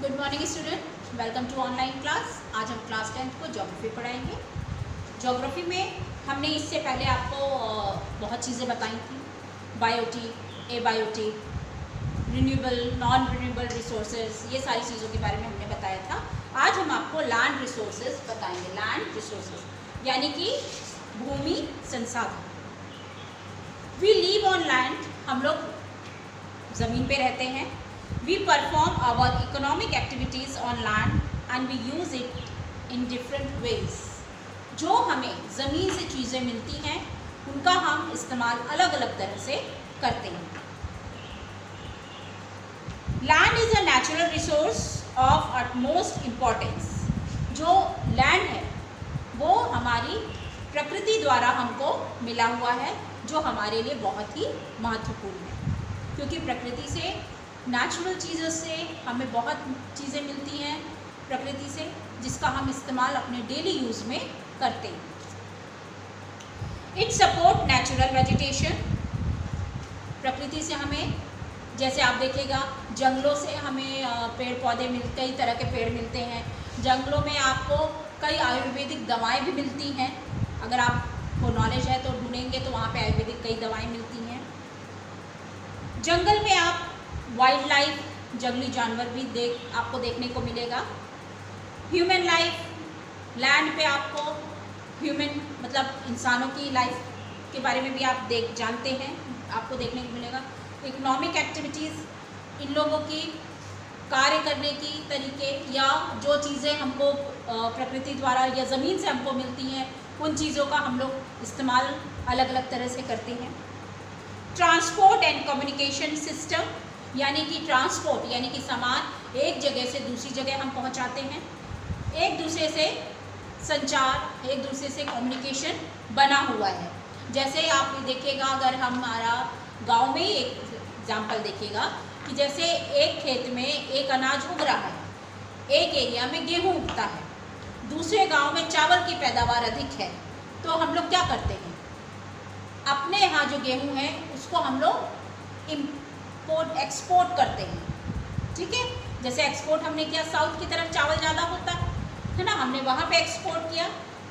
Good morning student, welcome to online class. आज हम class 10th को ज्योग्राफी पढ़ाएंगे। ज्योग्राफी में हमने इससे पहले आपको बहुत चीज़ें बताई थी, biotic, abiotic, renewable, non renewable resources, ये सारी चीज़ों के बारे में हमने बताया था। आज हम आपको लैंड रिसोर्सेज बताएंगे। लैंड रिसोर्सेज यानी कि भूमि संसाधन। वी लिव ऑन लैंड, हम लोग ज़मीन पे रहते हैं। We perform our economic activities on land and we use it in different ways. जो हमें ज़मीन से चीज़ें मिलती हैं उनका हम इस्तेमाल अलग अलग तरह से करते हैं। Land is a natural resource of utmost importance. जो लैंड है वो हमारी प्रकृति द्वारा हमको मिला हुआ है, जो हमारे लिए बहुत ही महत्वपूर्ण है, क्योंकि प्रकृति से, नेचुरल चीज़ों से हमें बहुत चीज़ें मिलती हैं प्रकृति से, जिसका हम इस्तेमाल अपने डेली यूज़ में करते हैं। इट सपोर्ट नेचुरल वेजिटेशन, प्रकृति से हमें, जैसे आप देखिएगा जंगलों से हमें पेड़ पौधे कई तरह के पेड़ मिलते हैं। जंगलों में आपको कई आयुर्वेदिक दवाएं भी मिलती हैं। अगर आपको नॉलेज है तो ढूंढेंगे तो वहाँ पे आयुर्वेदिक कई दवाएं मिलती हैं। जंगल में आप वाइल्ड लाइफ, जंगली जानवर भी आपको देखने को मिलेगा। ह्यूमन लाइफ, लैंड पे आपको ह्यूमन मतलब इंसानों की लाइफ के बारे में भी आप जानते हैं, आपको देखने को मिलेगा। इकोनॉमिक एक्टिविटीज़, इन लोगों की कार्य करने की तरीके या जो चीज़ें हमको प्रकृति द्वारा या ज़मीन से हमको मिलती हैं उन चीज़ों का हम लोग इस्तेमाल अलग अलग तरह से करते हैं। ट्रांसपोर्ट एंड कम्युनिकेशन सिस्टम, यानी कि ट्रांसपोर्ट यानी कि सामान एक जगह से दूसरी जगह हम पहुंचाते हैं। एक दूसरे से संचार, एक दूसरे से कम्युनिकेशन बना हुआ है। जैसे आप देखिएगा, अगर हमारा गांव में एक एग्जांपल देखिएगा कि जैसे एक खेत में एक अनाज उग रहा है, एक एरिया में गेहूं उगता है, दूसरे गांव में चावल की पैदावार अधिक है, तो हम लोग क्या करते हैं, अपने यहाँ जो गेहूं है उसको हम लोग एक्सपोर्ट करते हैं। ठीक है, जैसे एक्सपोर्ट हमने किया, साउथ की तरफ चावल ज़्यादा होता है ना, हमने वहाँ पे एक्सपोर्ट किया,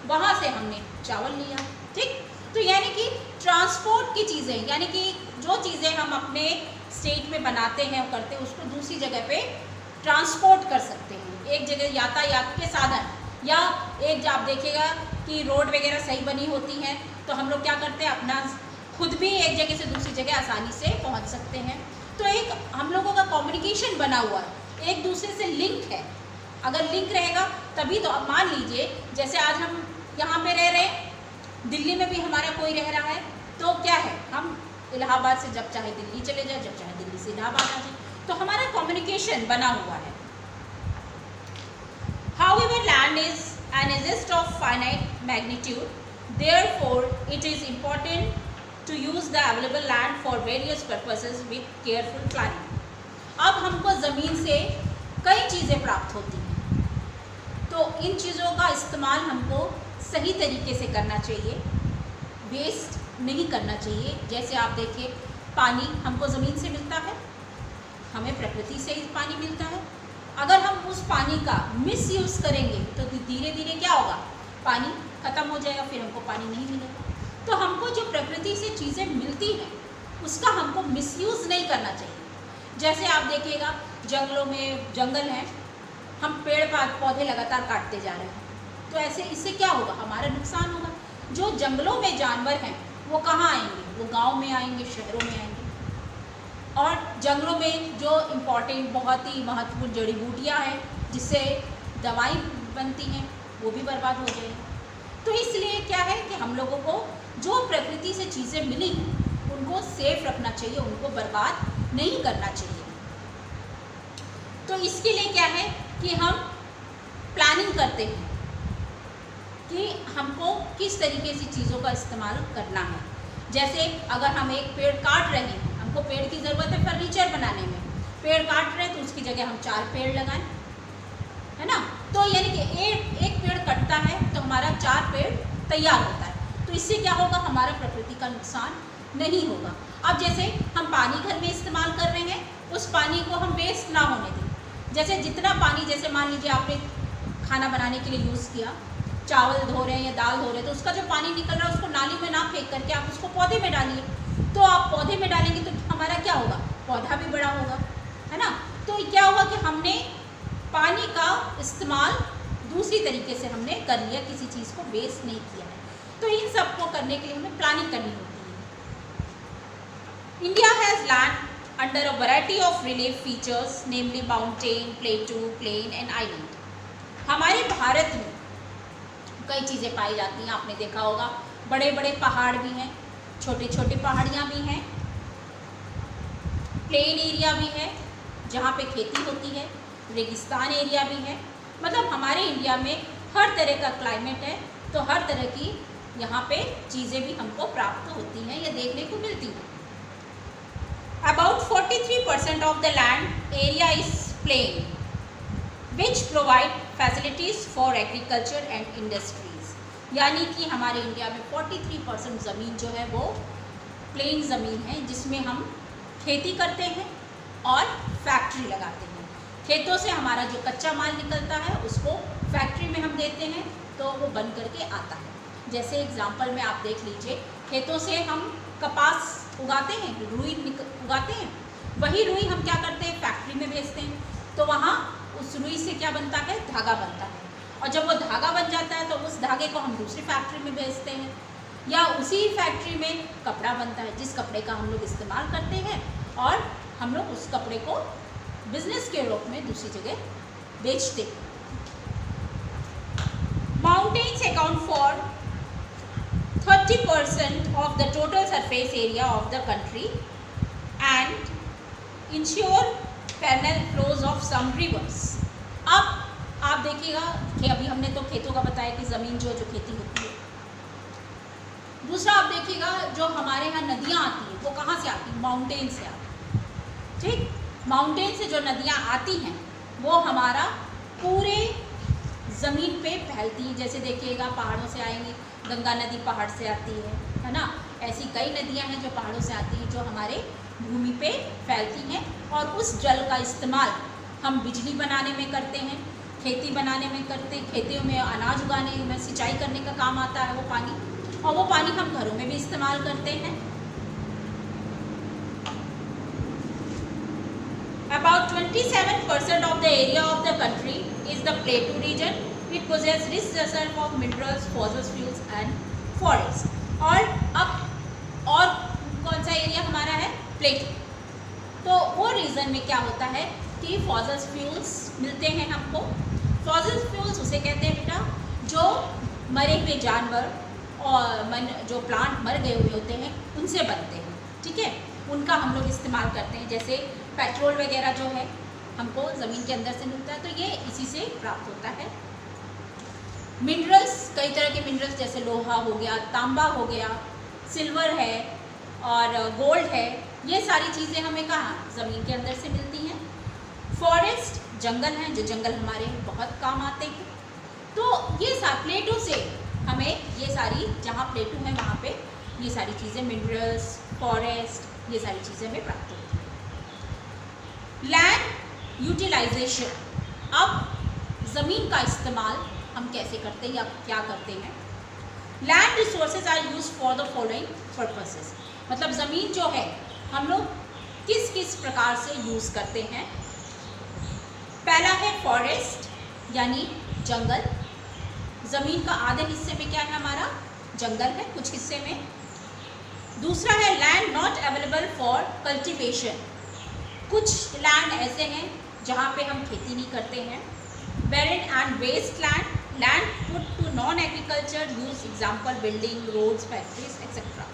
वहाँ से हमने चावल लिया। ठीक, तो यानी कि ट्रांसपोर्ट की चीज़ें, यानी कि जो चीज़ें हम अपने स्टेट में बनाते हैं और करते हैं उसको दूसरी जगह पे ट्रांसपोर्ट कर सकते हैं। एक जगह यातायात के साधन, या एक आप देखिएगा कि रोड वगैरह सही बनी होती हैं तो हम लोग क्या करते हैं, अपना खुद भी एक जगह से दूसरी जगह आसानी से पहुंच सकते हैं। तो एक हम लोगों का कम्युनिकेशन बना हुआ है, एक दूसरे से लिंक है। अगर लिंक रहेगा तभी तो। अब मान लीजिए जैसे आज हम यहाँ पे रह रहे हैं, दिल्ली में भी हमारा कोई रह रहा है, तो क्या है, हम इलाहाबाद से जब चाहे दिल्ली चले जाए, जब चाहे दिल्ली से इलाहाबाद आ जाए, तो हमारा कम्युनिकेशन बना हुआ है। However, land is an exist of finite magnitude, therefore it is important to use the available land for various purposes with careful planning. अब हमको ज़मीन से कई चीज़ें प्राप्त होती हैं, तो इन चीज़ों का इस्तेमाल हमको सही तरीके से करना चाहिए, वेस्ट नहीं करना चाहिए। जैसे आप देखिए, पानी हमको ज़मीन से मिलता है, हमें प्रकृति से ही पानी मिलता है। अगर हम उस पानी का मिसयूज़ करेंगे तो धीरे धीरे क्या होगा, पानी ख़त्म हो जाएगा, फिर हमको पानी नहीं मिलेगा। तो हमको जो प्रकृति से चीज़ें मिलती हैं उसका हमको मिसयूज़ नहीं करना चाहिए। जैसे आप देखिएगा जंगलों में, जंगल हैं, हम पेड़ पौधे लगातार काटते जा रहे हैं, तो ऐसे इससे क्या होगा, हमारा नुकसान होगा। जो जंगलों में जानवर हैं वो कहाँ आएंगे, वो गाँव में आएंगे, शहरों में आएंगे, और जंगलों में जो इम्पॉर्टेंट, बहुत ही महत्वपूर्ण जड़ी बूटियाँ हैं जिससे दवाई बनती हैं, वो भी बर्बाद हो जाएगी। तो इसलिए क्या है कि हम लोगों को जो प्रकृति से चीज़ें मिली हैं उनको सेफ रखना चाहिए, उनको बर्बाद नहीं करना चाहिए। तो इसके लिए क्या है कि हम प्लानिंग करते हैं कि हमको किस तरीके से चीज़ों का इस्तेमाल करना है। जैसे अगर हम एक पेड़ काट रहे हैं, हमको पेड़ की ज़रूरत है फर्नीचर बनाने में, पेड़ काट रहे हैं तो उसकी जगह हम 4 पेड़ लगाएं, है ना। तो यानी कि एक पेड़ कटता है तो हमारा 4 पेड़ तैयार होता है। तो इससे क्या होगा, हमारा प्रकृति का नुकसान नहीं होगा। अब जैसे हम पानी घर में इस्तेमाल कर रहे हैं, उस पानी को हम वेस्ट ना होने दें, जैसे जितना पानी, जैसे मान लीजिए आपने खाना बनाने के लिए यूज़ किया, चावल धो रहे हैं या दाल धो रहे हैं, तो उसका जो पानी निकल रहा है उसको नाली में ना फेंक करके आप उसको पौधे में डालिए। तो आप पौधे में डालेंगे तो हमारा क्या होगा, पौधा भी बड़ा होगा, है ना। तो क्या हुआ कि हमने पानी का इस्तेमाल दूसरी तरीके से हमने कर लिया, किसी चीज़ को वेस्ट नहीं किया है। तो इन सब को करने के लिए हमें प्लानिंग करनी होती है। India has land under a variety of relief features, namely mountain, plateau, plain and island. हमारे भारत में कई चीज़ें पाई जाती हैं, आपने देखा होगा, बड़े बड़े पहाड़ भी हैं, छोटे छोटे पहाड़ियाँ भी हैं, प्लेन एरिया भी है जहाँ पे खेती होती है, रेगिस्तान एरिया भी है। मतलब हमारे इंडिया में हर तरह का क्लाइमेट है, तो हर तरह की यहाँ पे चीज़ें भी हमको प्राप्त होती हैं या देखने को मिलती हैं। About 43% of the land area is plain, which provide facilities for agriculture and industries। यानी कि हमारे इंडिया में 43% ज़मीन जो है वो प्लेन ज़मीन है, जिसमें हम खेती करते हैं और फैक्ट्री लगाते हैं। खेतों से हमारा जो कच्चा माल निकलता है उसको फैक्ट्री में हम देते हैं तो वो बन करके आता है। जैसे एग्जांपल में आप देख लीजिए, खेतों से हम कपास उगाते हैं, रुई उगाते हैं, वही रुई हम क्या करते हैं, फैक्ट्री में बेचते हैं, तो वहाँ उस रुई से क्या बनता है, धागा बनता है। और जब वो धागा बन जाता है तो उस धागे को हम दूसरी फैक्ट्री में बेचते हैं, या उसी फैक्ट्री में कपड़ा बनता है, जिस कपड़े का हम लोग इस्तेमाल करते हैं और हम लोग उस कपड़े को बिजनेस के रूप में दूसरी जगह बेचते हैं। Mountains account for 30% of the total surface area of the country and ensure canal flows of some rivers। अब आप देखिएगा कि अभी हमने तो खेतों का बताया कि ज़मीन जो खेती होती है। दूसरा आप देखिएगा जो हमारे यहाँ नदियाँ आती हैं वो कहाँ से आती हैं, माउंटेन से आती हैं। ठीक, माउंटेन से जो नदियाँ आती हैं वो हमारा पूरे ज़मीन पे फैलती हैं। जैसे देखिएगा पहाड़ों से आएंगी, गंगा नदी पहाड़ से आती है ना। ऐसी कई नदियाँ हैं जो पहाड़ों से आती हैं, जो हमारे भूमि पे फैलती हैं, और उस जल का इस्तेमाल हम बिजली बनाने में करते हैं, खेती बनाने में करते हैं, खेतों में अनाज उगाने में, सिंचाई करने का काम आता है वो पानी, और वो पानी हम घरों में भी इस्तेमाल करते हैं। About 27% of the area of the country is the plateau region. It possesses rich reserve of minerals, fossil fuels and forests। और कौन सा एरिया हमारा है, प्लेटो। तो वो रीजन में क्या होता है कि फॉसिल फ्यूल्स मिलते हैं हमको। फॉसिल फ्यूल्स उसे कहते हैं बेटा जो मरे हुए जानवर और जो प्लांट मर गए हुए होते हैं उनसे बनते हैं, ठीक है, उनका हम लोग इस्तेमाल करते हैं। जैसे पेट्रोल वगैरह जो है हमको ज़मीन के अंदर से मिलता है, तो ये इसी से प्राप्त होता है। मिनरल्स, कई तरह के मिनरल्स जैसे लोहा हो गया, तांबा हो गया, सिल्वर है और गोल्ड है, ये सारी चीज़ें हमें कहाँ, ज़मीन के अंदर से मिलती हैं। फॉरेस्ट, जंगल हैं, जो जंगल हमारे बहुत काम आते हैं। तो ये प्लेटो से हमें ये सारी, जहाँ प्लेटो है वहाँ पे ये सारी चीज़ें, मिनरल्स, फॉरेस्ट, ये सारी चीज़ें हमें प्राप्त होती हैं। लैंड यूटिलाइजेशन, अब ज़मीन का इस्तेमाल हम कैसे करते हैं या क्या करते हैं। Land resources are use for the following purposes, मतलब ज़मीन जो है हम लोग किस किस प्रकार से यूज़ करते हैं। पहला है फॉरेस्ट यानी जंगल। ज़मीन का आधे हिस्से में क्या है, हमारा जंगल है, कुछ हिस्से में। दूसरा है land not available for cultivation, कुछ लैंड ऐसे हैं जहाँ पे हम खेती नहीं करते हैं। Barren and waste land, land put to non agriculture use, example building, roads, factories etcetera.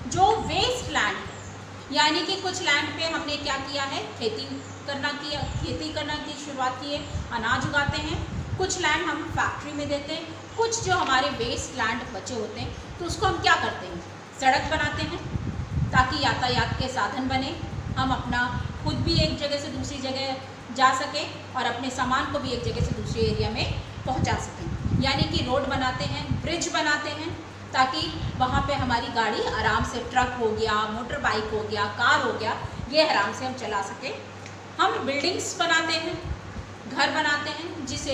जो वेस्ट लैंड है यानी कि कुछ लैंड पे हमने क्या किया है, खेती करना की शुरुआत की है, अनाज उगाते हैं। कुछ लैंड हम फैक्ट्री में देते हैं। कुछ जो हमारे वेस्ट लैंड बचे होते हैं तो उसको हम क्या करते हैं, सड़क बनाते हैं ताकि यातायात के साधन बने, हम अपना खुद भी एक जगह से दूसरी जगह जा सकें और अपने सामान को भी एक जगह से दूसरे एरिया में पहुंचा सकें। यानी कि रोड बनाते हैं, ब्रिज बनाते हैं ताकि वहाँ पे हमारी गाड़ी आराम से, ट्रक हो गया, मोटर बाइक हो गया, कार हो गया, ये आराम से हम चला सकें। हम बिल्डिंग्स बनाते हैं, घर बनाते हैं, जिस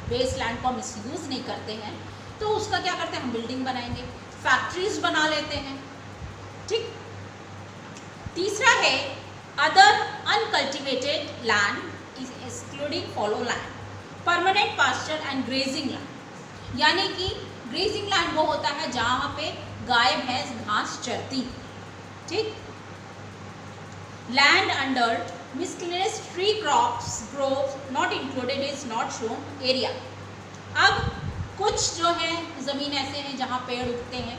वेस्ट लैंड को हम मिसयूज़ नहीं करते हैं, तो उसका क्या करते हैं, हम बिल्डिंग बनाएंगे, फैक्ट्रीज बना लेते हैं। ठीक। तीसरा है other uncultivated land excluding fallow land, permanent pasture and grazing land. यानी कि ग्रेजिंग लैंड वो होता है जहाँ पे गाय भैंस घास चरती। ठीक। Land under miscellaneous tree crops grows not included is not shown area। अब कुछ जो है ज़मीन ऐसे हैं जहाँ पेड़ उगते हैं,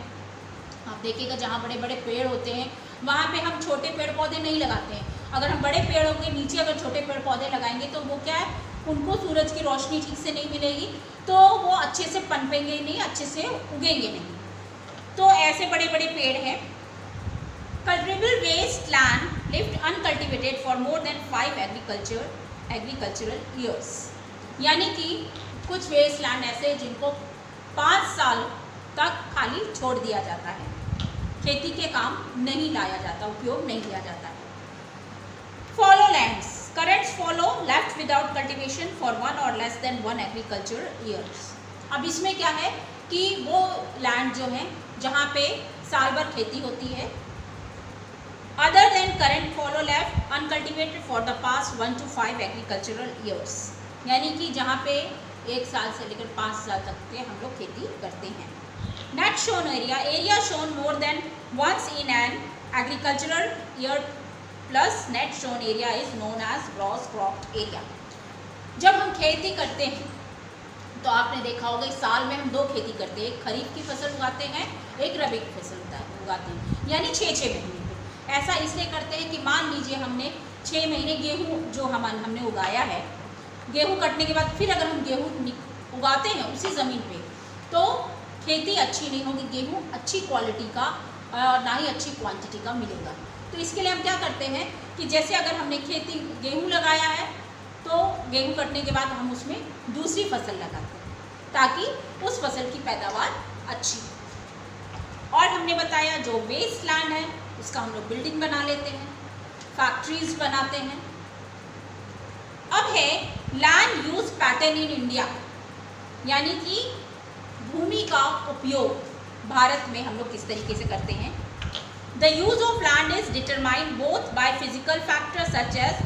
आप देखिएगा जहाँ बड़े बड़े पेड़ होते हैं वहाँ पे हम छोटे पेड़ पौधे नहीं लगाते हैं। अगर हम बड़े पेड़ों के नीचे अगर छोटे पेड़ पौधे लगाएंगे तो वो क्या है, उनको सूरज की रोशनी ठीक से नहीं मिलेगी, तो वो अच्छे से पनपेंगे नहीं, अच्छे से उगेंगे नहीं। तो ऐसे बड़े बड़े पेड़ हैं। Cultivable waste land left uncultivated for more than 5 agricultural years। यानी कि कुछ वेस्ट लैंड ऐसे हैं जिनको 5 साल तक खाली छोड़ दिया जाता है, खेती के काम नहीं लाया जाता, उपयोग नहीं लिया जाता है। Follow lands, currents follow left without cultivation for 1 or less than 1 agricultural years। अब इसमें क्या है कि वो लैंड जो है जहाँ पे साल भर खेती होती है, other than current follow left uncultivated for the past 1 to 5 agricultural years। यानी कि जहाँ पे 1 साल से लेकर 5 साल तक के हम लोग खेती करते हैं। Net shown area shown more than once in an agricultural year plus net shown area is known as gross cropped area। जब हम खेती करते हैं तो आपने देखा होगा इस साल में हम 2 खेती करते हैं, एक खरीफ की फसल उगाते हैं, एक रबी की फसल उगाते हैं, यानी 6 महीने। ऐसा इसलिए करते हैं कि मान लीजिए हमने 6 महीने गेहूँ जो हमने उगाया है, गेहूँ कटने के बाद फिर अगर हम गेहूँ उगाते हैं उसी ज़मीन पे तो खेती अच्छी नहीं होगी, गेहूँ अच्छी क्वालिटी का और ना ही अच्छी क्वांटिटी का मिलेगा। तो इसके लिए हम क्या करते हैं कि जैसे अगर हमने गेहूँ लगाया है तो गेहूँ कटने के बाद हम उसमें दूसरी फसल लगाते हैं ताकि उस फसल की पैदावार अच्छी। और हमने बताया जो वेस्ट लैंड है उसका हम लोग बिल्डिंग बना लेते हैं, फैक्ट्रीज बनाते हैं। अब है land use pattern in India, यानी कि भूमि का उपयोग भारत में हम लोग किस तरीके से करते हैं। The use of land is determined both by physical factors such as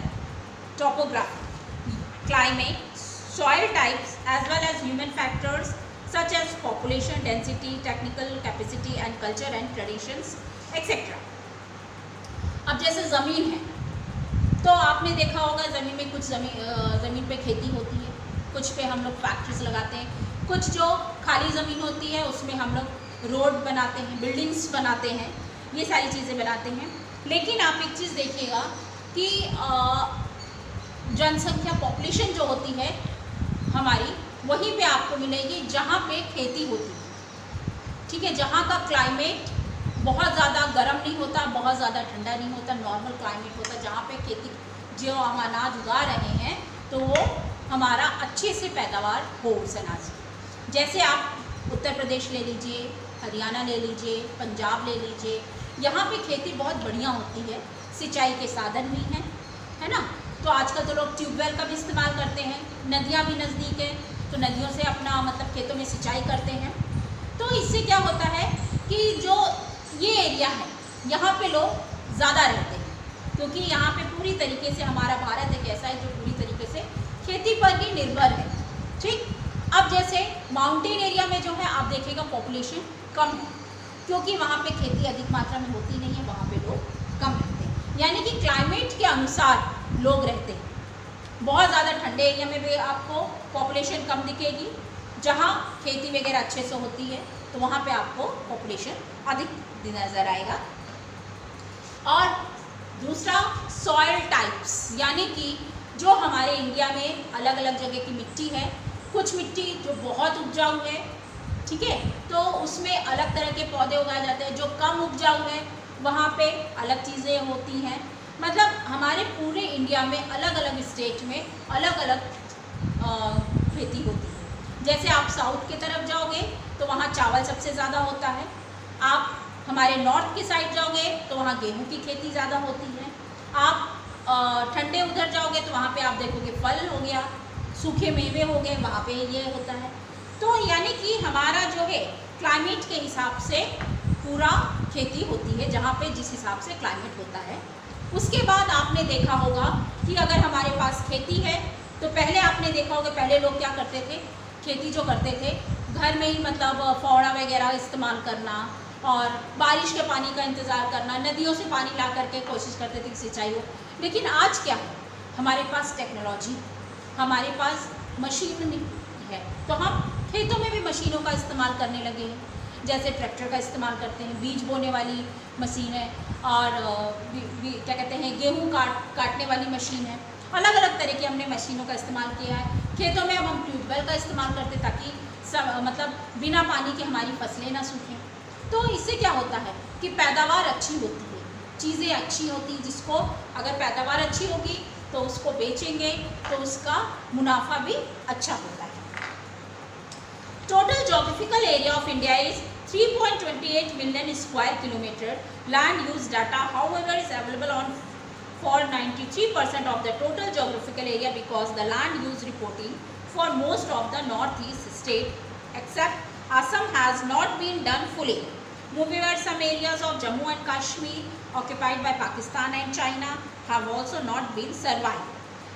topography, climate, soil types as well as human factors such as population density, technical capacity and culture and traditions etc। अब जैसे ज़मीन है तो आपने देखा होगा ज़मीन में कुछ ज़मीन पे खेती होती है, कुछ पे हम लोग फैक्ट्रीज लगाते हैं, कुछ जो खाली ज़मीन होती है उसमें हम लोग रोड बनाते हैं, बिल्डिंग्स बनाते हैं, ये सारी चीज़ें बनाते हैं। लेकिन आप एक चीज़ देखिएगा कि जनसंख्या पॉपुलेशन जो होती है हमारी वहीं पे आपको मिलेगी जहाँ पे खेती होती है। ठीक है, जहाँ का क्लाइमेट बहुत ज़्यादा गर्म नहीं होता, बहुत ज़्यादा ठंडा नहीं होता, नॉर्मल क्लाइमेट होता है, जहाँ पे खेती जो हम अनाज उगा रहे हैं तो वो हमारा अच्छे से पैदावार हो उस अनाज की। जैसे आप उत्तर प्रदेश ले लीजिए, हरियाणा ले लीजिए, पंजाब ले लीजिए, यहाँ पे खेती बहुत बढ़िया होती है, सिंचाई के साधन भी हैं, है ना। तो आजकल तो लोग ट्यूबवेल का भी इस्तेमाल करते हैं, नदियाँ भी नज़दीक हैं तो नदियों से अपना मतलब खेतों में सिंचाई करते हैं। तो इससे क्या होता है कि जो ये एरिया है यहाँ पे लोग ज़्यादा रहते हैं, क्योंकि यहाँ पे पूरी तरीके से हमारा भारत एक ऐसा है जो पूरी तरीके से खेती पर ही निर्भर है। ठीक। अब जैसे माउंटेन एरिया में जो है आप देखिएगा पॉपुलेशन कम है, क्योंकि वहाँ पे खेती अधिक मात्रा में होती नहीं है, वहाँ पे लोग कम रहते हैं, यानी कि क्लाइमेट के अनुसार लोग रहते हैं। बहुत ज़्यादा ठंडे एरिया में भी आपको पॉपुलेशन कम दिखेगी, जहाँ खेती वगैरह अच्छे से होती है तो वहाँ पे आपको पॉपुलेशन अधिक नज़र आएगा। और दूसरा सॉइल टाइप्स, यानी कि जो हमारे इंडिया में अलग अलग जगह की मिट्टी है, कुछ मिट्टी जो बहुत उपजाऊ है, ठीक है, तो उसमें अलग तरह के पौधे उगाए जाते हैं। जो कम उपजाऊ है वहाँ पे अलग चीज़ें होती हैं। मतलब हमारे पूरे इंडिया में अलग अलग स्टेट में अलग अलग खेती होती है। जैसे आप साउथ की तरफ जाओगे तो वहाँ चावल सबसे ज़्यादा होता है, आप हमारे नॉर्थ की साइड जाओगे तो वहाँ गेहूं की खेती ज़्यादा होती है, आप ठंडे उधर जाओगे तो वहाँ पे आप देखोगे फल हो गया, सूखे मेवे हो गए, वहाँ पे ये होता है। तो यानी कि हमारा जो है क्लाइमेट के हिसाब से पूरा खेती होती है, जहाँ पे जिस हिसाब से क्लाइमेट होता है। उसके बाद आपने देखा होगा कि अगर हमारे पास खेती है तो पहले आपने देखा होगा, पहले लोग क्या करते थे, खेती जो करते थे घर में ही, मतलब फावड़ा वगैरह इस्तेमाल करना और बारिश के पानी का इंतज़ार करना, नदियों से पानी ला करके कोशिश करते थे कि सिंचाई हो। लेकिन आज क्या है, हमारे पास टेक्नोलॉजी, हमारे पास मशीन है, तो हम खेतों में भी मशीनों का इस्तेमाल करने लगे हैं। जैसे ट्रैक्टर का इस्तेमाल करते हैं, बीज बोने वाली मशीन है, और क्या कहते हैं, गेहूँ काटने वाली मशीन है। अलग अलग तरह की हमने मशीनों का इस्तेमाल किया है। खेतों में अब हम ट्यूबवेल का इस्तेमाल करते ताकि मतलब बिना पानी के हमारी फसलें ना सूखें। तो इससे क्या होता है कि पैदावार अच्छी होती है, चीज़ें अच्छी होती हैं, जिसको अगर पैदावार अच्छी होगी तो उसको बेचेंगे तो उसका मुनाफा भी अच्छा होता है। Total geographical area of India is 3.28 million square kilometer. Land use data, however, is available on for 93% of the total geographical area because the land use reporting for most of the northeast state except Assam has not been done fully. Moreover, some areas of Jammu and Kashmir occupied by Pakistan and China have also not been survived.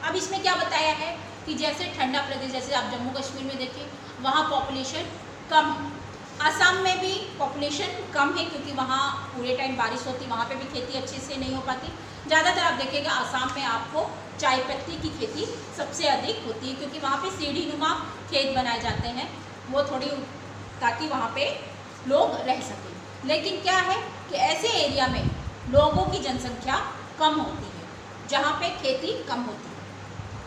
अब इसमें क्या बताया है कि जैसे ठंडा प्रदेश, जैसे आप जम्मू कश्मीर में देखिए, वहाँ पॉपुलेशन कम है। असम में भी पॉपुलेशन कम है क्योंकि वहाँ पूरे टाइम बारिश होती, वहाँ पे भी खेती अच्छे से नहीं हो पाती। ज़्यादातर आप देखेंगे असम में आपको चाय पत्ती की खेती सबसे अधिक होती है, क्योंकि वहाँ पे सीढ़ी नुमा खेत बनाए जाते हैं, वो थोड़ी, ताकि वहाँ पे लोग रह सकें। लेकिन क्या है कि ऐसे एरिया में लोगों की जनसंख्या कम होती है, जहाँ पे खेती कम होती है,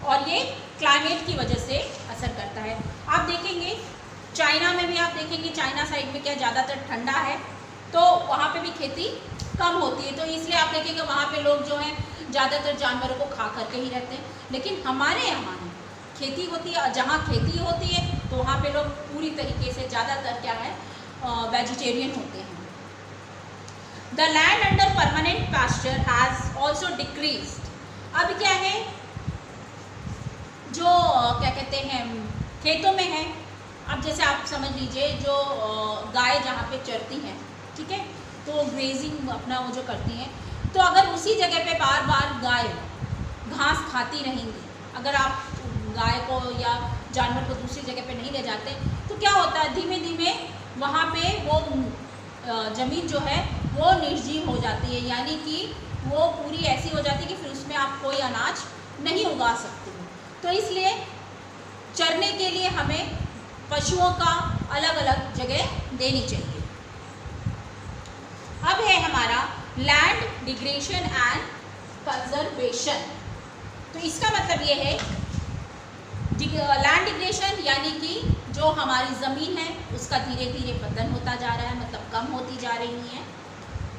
और ये क्लाइमेट की वजह से असर करता है। आप देखेंगे चाइना में भी, आप देखेंगे चाइना साइड में क्या ज़्यादातर ठंडा है, तो वहाँ पे भी खेती कम होती है। तो इसलिए आप देखेंगे वहाँ पे लोग जो हैं ज़्यादातर जानवरों को खा करके ही रहते हैं। लेकिन हमारे यहाँ खेती होती है, जहाँ खेती होती है तो वहाँ पे लोग पूरी तरीके से ज़्यादातर क्या है, वेजिटेरियन होते हैं। The land under permanent pasture has also decreased. अब क्या है, जो क्या कहते हैं खेतों में है, अब जैसे आप समझ लीजिए जो गाय जहाँ पे चरती हैं, ठीक है, तो ग्रेजिंग अपना वो जो करती हैं, तो अगर उसी जगह पे बार बार गाय घास खाती रहेंगी, अगर आप गाय को या जानवर को दूसरी जगह पे नहीं ले जाते, तो क्या होता है, धीमे धीमे वहाँ पे वो ज़मीन जो है वो निर्जीव हो जाती है, यानी कि वो पूरी ऐसी हो जाती है कि फिर उसमें आप कोई अनाज नहीं उगा सकते हो। तो इसलिए चरने के लिए हमें पशुओं का अलग अलग जगह देनी चाहिए। अब है हमारा लैंड डिग्रेडेशन एंड कंजर्वेशन। तो इसका मतलब ये है, लैंड डिग्रेडेशन यानी कि जो हमारी ज़मीन है उसका धीरे धीरे पतन होता जा रहा है, मतलब कम होती जा रही है।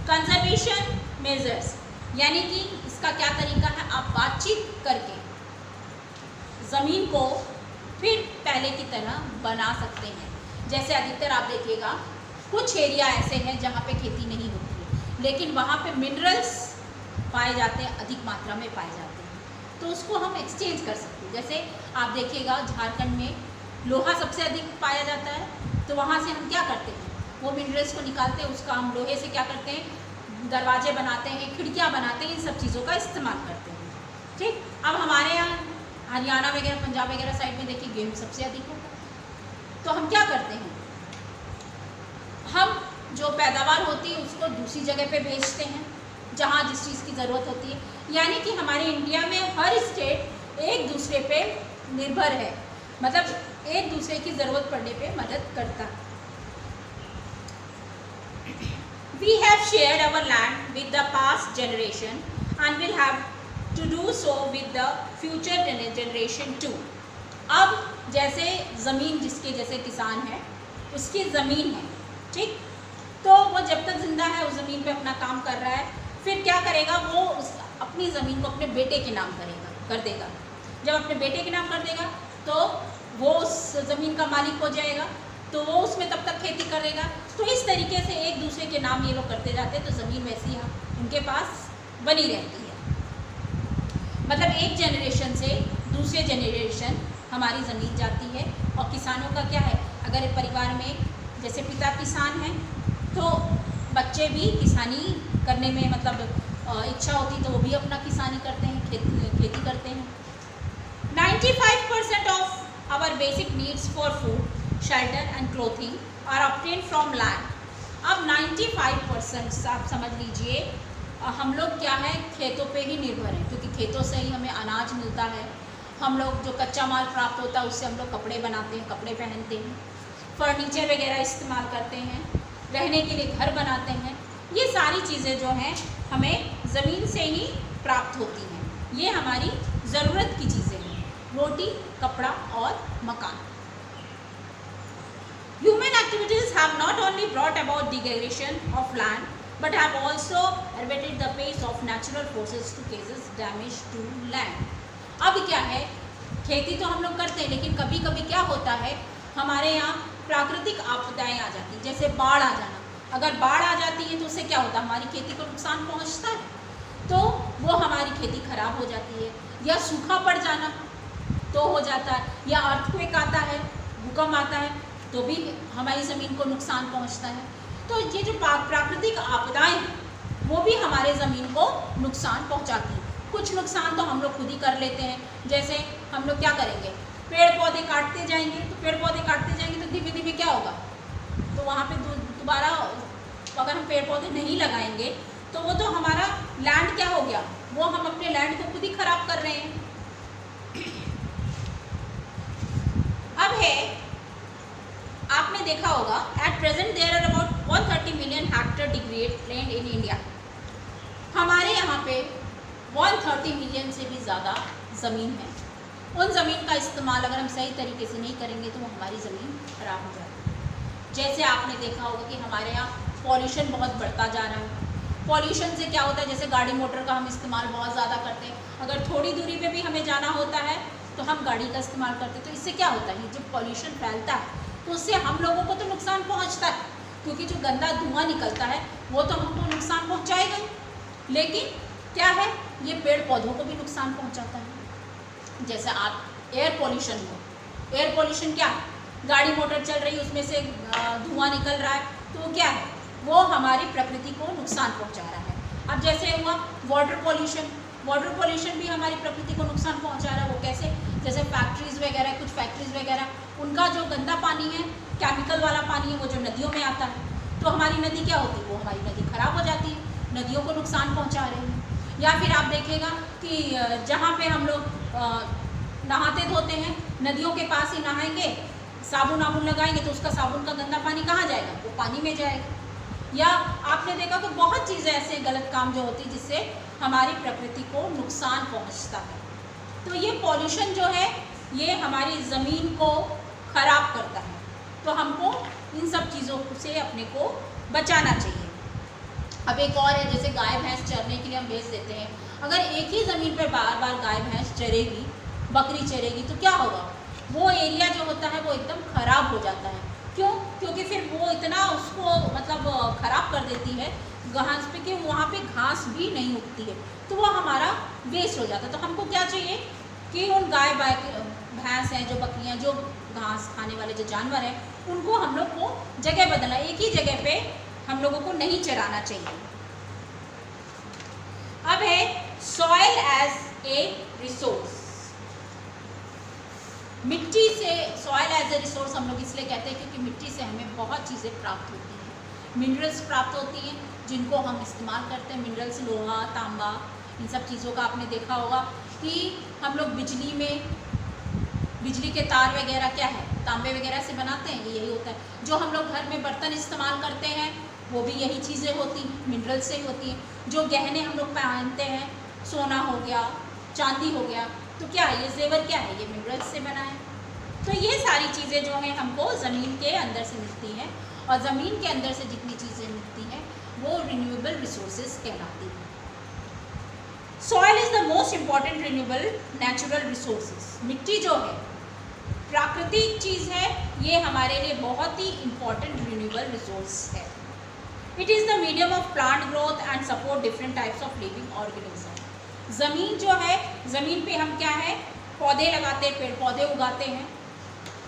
कंजर्वेशन मेजर्स यानी कि इसका क्या तरीका है, आप बातचीत करके ज़मीन को फिर पहले की तरह बना सकते हैं। जैसे अधिकतर आप देखिएगा कुछ एरिया ऐसे हैं जहाँ पे खेती नहीं होती है, लेकिन वहाँ पे मिनरल्स पाए जाते हैं, अधिक मात्रा में पाए जाते हैं, तो उसको हम एक्सचेंज कर सकते हैं। जैसे आप देखिएगा झारखंड में लोहा सबसे अधिक पाया जाता है, तो वहाँ से हम क्या करते हैं, वो मिनरल्स को निकालते हैं, उसका हम लोहे से क्या करते हैं, दरवाजे बनाते हैं, खिड़कियाँ बनाते हैं, इन सब चीज़ों का इस्तेमाल करते हैं। ठीक, अब हमारे यहाँ हरियाणा वगैरह, पंजाब वगैरह साइड में देखिए गेहूँ सबसे अधिक होता है, तो हम क्या करते हैं, हम जो पैदावार होती है उसको दूसरी जगह पे भेजते हैं जहाँ जिस चीज़ की ज़रूरत होती है। यानी कि हमारे इंडिया में हर स्टेट एक दूसरे पे निर्भर है, मतलब एक दूसरे की ज़रूरत पड़ने पे मदद करता है। We have shared our land with the past generation and will have to do so with the future generation too. अब जैसे ज़मीन जिसके जैसे किसान है, उसकी ज़मीन है, ठीक, तो वो जब तक ज़िंदा है उस ज़मीन पे अपना काम कर रहा है, फिर क्या करेगा, वो अपनी ज़मीन को अपने बेटे के नाम कर देगा। जब अपने बेटे के नाम कर देगा तो वो उस ज़मीन का मालिक हो जाएगा, तो वो उसमें तब तक खेती करेगा। तो इस तरीके से एक दूसरे के नाम ये लोग करते जाते हैं, तो ज़मीन वैसी ही उनके पास बनी रहती है। मतलब एक जनरेशन से दूसरे जनरेशन हमारी ज़मीन जाती है। और किसानों का क्या है, अगर परिवार में जैसे पिता किसान हैं तो बच्चे भी किसानी करने में मतलब इच्छा होती तो वो भी अपना किसानी करते हैं, खेती करते हैं। 95% of our basic needs for food, shelter and clothing are obtained from land. अब 95% आप समझ लीजिए हम लोग क्या है, खेतों पे ही निर्भर हैं, क्योंकि खेतों से ही हमें अनाज मिलता है। हम लोग जो कच्चा माल प्राप्त होता है उससे हम लोग कपड़े बनाते हैं, कपड़े पहनते हैं, फर्नीचर वगैरह इस्तेमाल करते हैं, रहने के लिए घर बनाते हैं। ये सारी चीज़ें जो हैं हमें ज़मीन से ही प्राप्त होती हैं। ये हमारी ज़रूरत की चीज़ें हैं, रोटी, कपड़ा और मकान। Human activities have not only brought about degradation of land but have also elevated the pace of natural forces to causes damage to land. अब क्या है, खेती तो हम लोग करते हैं, लेकिन कभी कभी क्या होता है हमारे यहाँ प्राकृतिक आपदाएं आ जाती हैं, जैसे बाढ़ आ जाना। अगर बाढ़ आ जाती है तो उससे क्या होता है, हमारी खेती को नुकसान पहुँचता है, तो वो हमारी खेती खराब हो जाती है। या सूखा पड़ जाना तो हो जाता है, या अर्थक्वेक आता है, भूकंप आता है, तो भी हमारी ज़मीन को नुकसान पहुंचता है। तो ये जो प्राकृतिक आपदाएं हैं वो भी हमारे ज़मीन को नुकसान पहुंचाती हैं। कुछ नुकसान तो हम लोग खुद ही कर लेते हैं, जैसे हम लोग क्या करेंगे, पेड़ पौधे काटते जाएंगे, तो पेड़ पौधे काटते जाएंगे तो धीमे धीमे क्या होगा, तो वहाँ पे दोबारा अगर हम पेड़ पौधे नहीं लगाएंगे तो वो तो हमारा लैंड क्या हो गया, वो हम अपने लैंड को खुद ही खराब कर रहे हैं। अब है, आपने देखा होगा at present there are about 130 million hectare degraded land in India. हमारे यहाँ पे 130 मिलियन से भी ज़्यादा ज़मीन है। उन ज़मीन का इस्तेमाल अगर हम सही तरीके से नहीं करेंगे तो वो हमारी ज़मीन खराब हो जाती है। जैसे आपने देखा होगा कि हमारे यहाँ पॉल्यूशन बहुत बढ़ता जा रहा है। पॉल्यूशन से क्या होता है, जैसे गाड़ी मोटर का हम इस्तेमाल बहुत ज़्यादा करते हैं, अगर थोड़ी दूरी पे भी हमें जाना होता है तो हम गाड़ी का इस्तेमाल करते हैं। तो इससे क्या होता है, जब पॉल्यूशन फैलता है तो उससे हम लोगों को तो नुकसान पहुंचता है, क्योंकि जो गंदा धुआं निकलता है वो तो हमको नुकसान पहुंचाएगा ही, लेकिन क्या है, ये पेड़ पौधों को भी नुकसान पहुंचाता है। जैसे आप एयर पोल्यूशन हो, एयर पोल्यूशन क्या है, गाड़ी मोटर चल रही है उसमें से धुआं निकल रहा है, तो क्या है, वो हमारी प्रकृति को नुकसान पहुँचा रहा है। अब जैसे हुआ वाटर पोल्यूशन, वाटर पोल्यूशन भी हमारी प्रकृति को नुकसान पहुंचा रहा है। वो कैसे, जैसे फैक्ट्रीज़ वगैरह, कुछ फैक्ट्रीज़ वगैरह उनका जो गंदा पानी है, केमिकल वाला पानी है, वो जो नदियों में आता है, तो हमारी नदी क्या होती है, वो हमारी नदी खराब हो जाती है, नदियों को नुकसान पहुंचा रही है। या फिर आप देखेगा कि जहाँ पे हम लोग नहाते धोते हैं, नदियों के पास ही नहाएंगे, साबुन आबुन लगाएंगे तो उसका साबुन का गंदा पानी कहाँ जाएगा, वो पानी में जाएगा। या आपने देखा कि बहुत चीज़ें ऐसे गलत काम जो होती है जिससे हमारी प्रकृति को नुकसान पहुंचता है। तो ये पॉल्यूशन जो है ये हमारी ज़मीन को ख़राब करता है, तो हमको इन सब चीज़ों से अपने को बचाना चाहिए। अब एक और है, जैसे गाय भैंस चरने के लिए हम भेज देते हैं, अगर एक ही ज़मीन पर बार बार गाय भैंस चरेगी, बकरी चरेगी, तो क्या होगा, वो एरिया जो होता है वो एकदम ख़राब हो जाता है। क्यों, क्योंकि फिर वो इतना उसको मतलब ख़राब कर देती है घास पे कि वहाँ पे घास भी नहीं उगती है, तो वो हमारा वेस्ट हो जाता है। तो हमको क्या चाहिए कि उन गाय भैंस हैं, जो बकरियाँ, जो घास खाने वाले जो जानवर हैं, उनको हम लोग को जगह बदलना, एक ही जगह पे हम लोगों को नहीं चराना चाहिए। अब है सॉइल एज ए रिसोर्स। मिट्टी से, सॉइल एज ए रिसोर्स हम लोग इसलिए कहते हैं क्योंकि मिट्टी से हमें बहुत चीज़ें प्राप्त होती हैं, मिनरल्स प्राप्त होती हैं जिनको हम इस्तेमाल करते हैं। मिनरल्स लोहा, तांबा, इन सब चीज़ों का आपने देखा होगा कि हम लोग बिजली में, बिजली के तार वगैरह क्या है, तांबे वगैरह से बनाते हैं, यही होता है। जो हम लोग घर में बर्तन इस्तेमाल करते हैं वो भी यही चीज़ें होती हैं, मिनरल से ही होती हैं। जो गहने हम लोग पहनते हैं, सोना हो गया, चांदी हो गया, तो क्या है, ये जेवर क्या है, ये मिनरल्स से बना है। तो ये सारी चीज़ें जो हैं हमको ज़मीन के अंदर से मिलती हैं, और ज़मीन के अंदर से जितनी चीज़ें मिलती हैं वो रिन्यूएबल रिसोर्सेज कहलाती हैं। Soil is the most important renewable natural resources. मिट्टी जो है प्राकृतिक चीज़ है, ये हमारे लिए बहुत ही इम्पॉर्टेंट रिन्यूएबल रिसोर्स है। It is the medium of plant growth and support different types of living organism. ज़मीन जो है, ज़मीन पे हम क्या है, पौधे लगाते हैं, पेड़ पौधे उगाते हैं,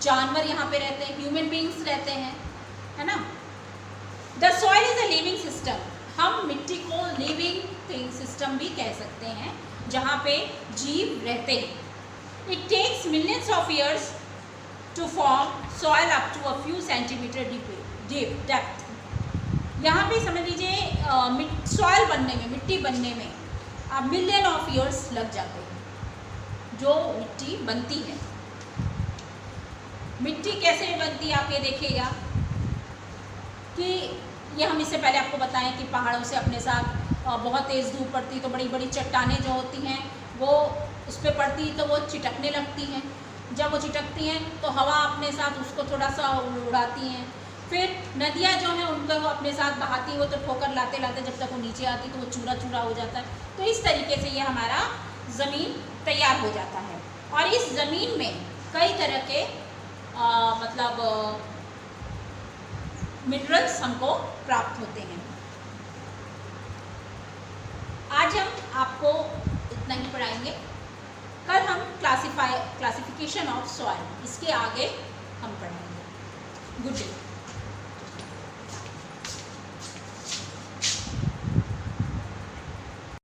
जानवर यहाँ पे रहते हैं, ह्यूमन बींग्स रहते हैं, है ना। The soil is a living system, हम मिट्टी को लिविंग सिस्टम भी कह सकते हैं, जहाँ पे जीव रहते हैं। It takes millions of years to form soil up to a few centimetre deep depth. यहाँ पे समझ लीजिए सॉइल बनने में, मिट्टी बनने में मिलियन ऑफ ईयर्स लग जाते हैं जो मिट्टी बनती है। मिट्टी कैसे बनती है आप ये देखिएगा कि ये हम इससे पहले आपको बताएं कि पहाड़ों से अपने साथ बहुत तेज़ धूप पड़ती तो बड़ी बड़ी चट्टानें जो होती हैं वो उस पर पड़ती तो वो चिटकने लगती हैं। जब वो चिटकती हैं तो हवा अपने साथ उसको थोड़ा सा उड़ाती हैं। फिर नदियाँ जो हैं उनको वो अपने साथ बहाती हैं, वो तो ठोकर लाते लाते जब तक वो नीचे आती तो वो चूरा चूरा हो जाता है। तो इस तरीके से ये हमारा ज़मीन तैयार हो जाता है और इस ज़मीन में कई तरह के मिनरल्स हमको प्राप्त होते हैं। आज हम आपको इतना ही पढ़ाएंगे। कल हम क्लासिफिकेशन ऑफ सॉइल, इसके आगे हम पढ़ेंगे। Good day.